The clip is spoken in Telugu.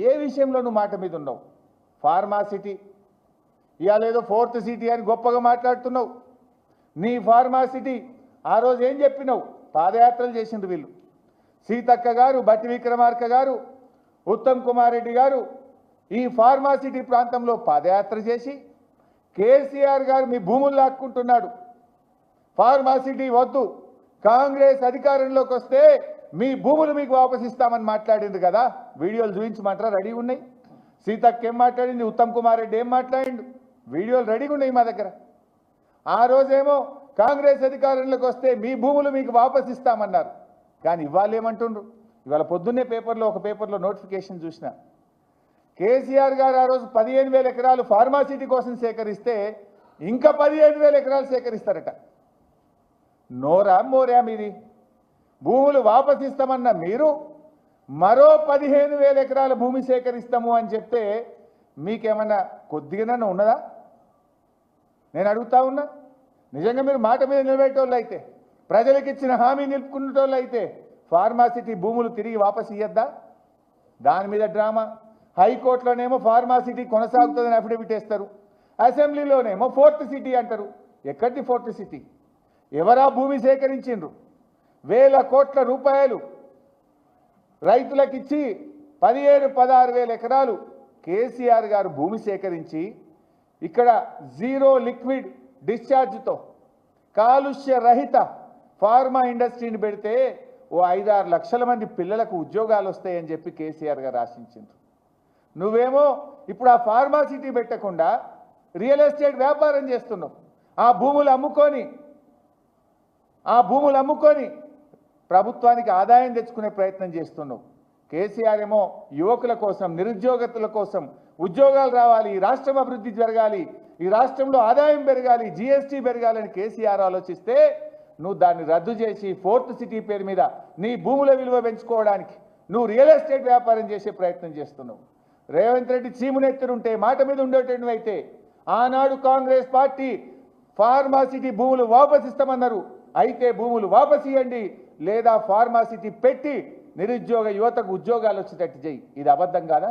ఏ విషయంలో నువ్వు మాట మీద ఉన్నావు? ఫార్మాసిటీ ఇవాళ ఏదో 4th సిటీ అని గొప్పగా మాట్లాడుతున్నావు. నీ ఫార్మాసిటీ ఆ రోజు ఏం చెప్పినావు? పాదయాత్రలు చేసిండ్రు వీళ్ళు. సీతక్క గారు, బట్టి విక్రమార్క గారు, ఉత్తమ్ కుమార్ రెడ్డి గారు ఈ ఫార్మాసిటీ ప్రాంతంలో పాదయాత్ర చేసి కేసీఆర్ గారు మీ భూములు లాక్కుంటున్నాడు, ఫార్మాసిటీ వద్దు, కాంగ్రెస్ అధికారంలోకి వస్తే మీ భూములు మీకు వాపసిస్తామని మాట్లాడింది కదా. వీడియోలు చూపించమంటారా? రెడీగా ఉన్నాయి. సీతక్క ఏం మాట్లాడింది, ఉత్తమ్ కుమార్ రెడ్డి ఏం మాట్లాడిండు, వీడియోలు రెడీగా ఉన్నాయి మా దగ్గర. ఆ రోజేమో కాంగ్రెస్ అధికారంలోకి వస్తే మీ భూములు మీకు వాపసిస్తామన్నారు. కానీ ఇవాళ ఏమంటుండ్రు? ఇవాళ పొద్దున్నే ఒక పేపర్లో నోటిఫికేషన్ చూసిన, కేసీఆర్ గారు ఆ రోజు 15,000 ఎకరాలు ఫార్మాసిటీ కోసం సేకరిస్తే ఇంకా 15,000 ఎకరాలు సేకరిస్తారట. నోరా మోరా మీది? భూములు వాపసిస్తామన్న మీరు మరో 15,000 ఎకరాల భూమి సేకరిస్తాము అని చెప్తే మీకేమన్నా కొద్దిగానే ఉన్నదా? నేను అడుగుతా ఉన్నా. నిజంగా మీరు మాట మీద నిలబెట్టేవాళ్ళు అయితే, ప్రజలకు ఇచ్చిన హామీ నిలుపుకునేటోళ్ళు అయితే ఫార్మాసిటీ భూములు తిరిగి వాపసు ఇయ్యద్దా? దాని మీద డ్రామా. హైకోర్టులోనేమో ఫార్మాసిటీ కొనసాగుతుందని అఫిడవిట్ వేస్తారు, అసెంబ్లీలోనేమో 4th సిటీ అంటారు. ఎక్కడి 4th సిటీ? ఎవరా భూమి సేకరించిండ్రు? వేల కోట్ల రూపాయలు రైతులకిచ్చి 15,000-16,000 ఎకరాలు కేసీఆర్ గారు భూమి సేకరించి ఇక్కడ జీరో లిక్విడ్ డిశ్చార్జ్తో కాలుష్య రహిత ఫార్మా ఇండస్ట్రీని పెడితే ఓ 5-6 లక్షల మంది పిల్లలకు ఉద్యోగాలు వస్తాయని చెప్పి కేసీఆర్ గారు ఆశించిండ్రు. నువ్వేమో ఇప్పుడు ఆ ఫార్మాసిటీ పెట్టకుండా రియల్ ఎస్టేట్ వ్యాపారం చేస్తున్నావు. ఆ భూములు అమ్ముకొని ప్రభుత్వానికి ఆదాయం తెచ్చుకునే ప్రయత్నం చేస్తున్నావు. కేసీఆర్ ఏమో యువకుల కోసం, నిరుద్యోగతుల కోసం ఉద్యోగాలు రావాలి, ఈ రాష్ట్రం అభివృద్ధి జరగాలి, ఈ రాష్ట్రంలో ఆదాయం పెరగాలి, జీఎస్టీ పెరగాలని కేసీఆర్ ఆలోచిస్తే నువ్వు దాన్ని రద్దు చేసి 4th సిటీ పేరు మీద నీ భూముల విలువ పెంచుకోవడానికి నువ్వు రియల్ ఎస్టేట్ వ్యాపారం చేసే ప్రయత్నం చేస్తున్నావు. రేవంత్ రెడ్డి చీమునెత్తురుంటే, మాట మీద ఉండేటట్టు అయితే ఆనాడు కాంగ్రెస్ పార్టీ ఫార్మాసిటీ భూములు వాపసిస్తామన్నారు. అయితే భూములు వాపసియండి, లేదా ఫార్మాసిటీ పెట్టి నిరుద్యోగ యువతకు ఉద్యోగాలు వచ్చేటట్టు చేయి. ఇది అబద్ధం కాదా?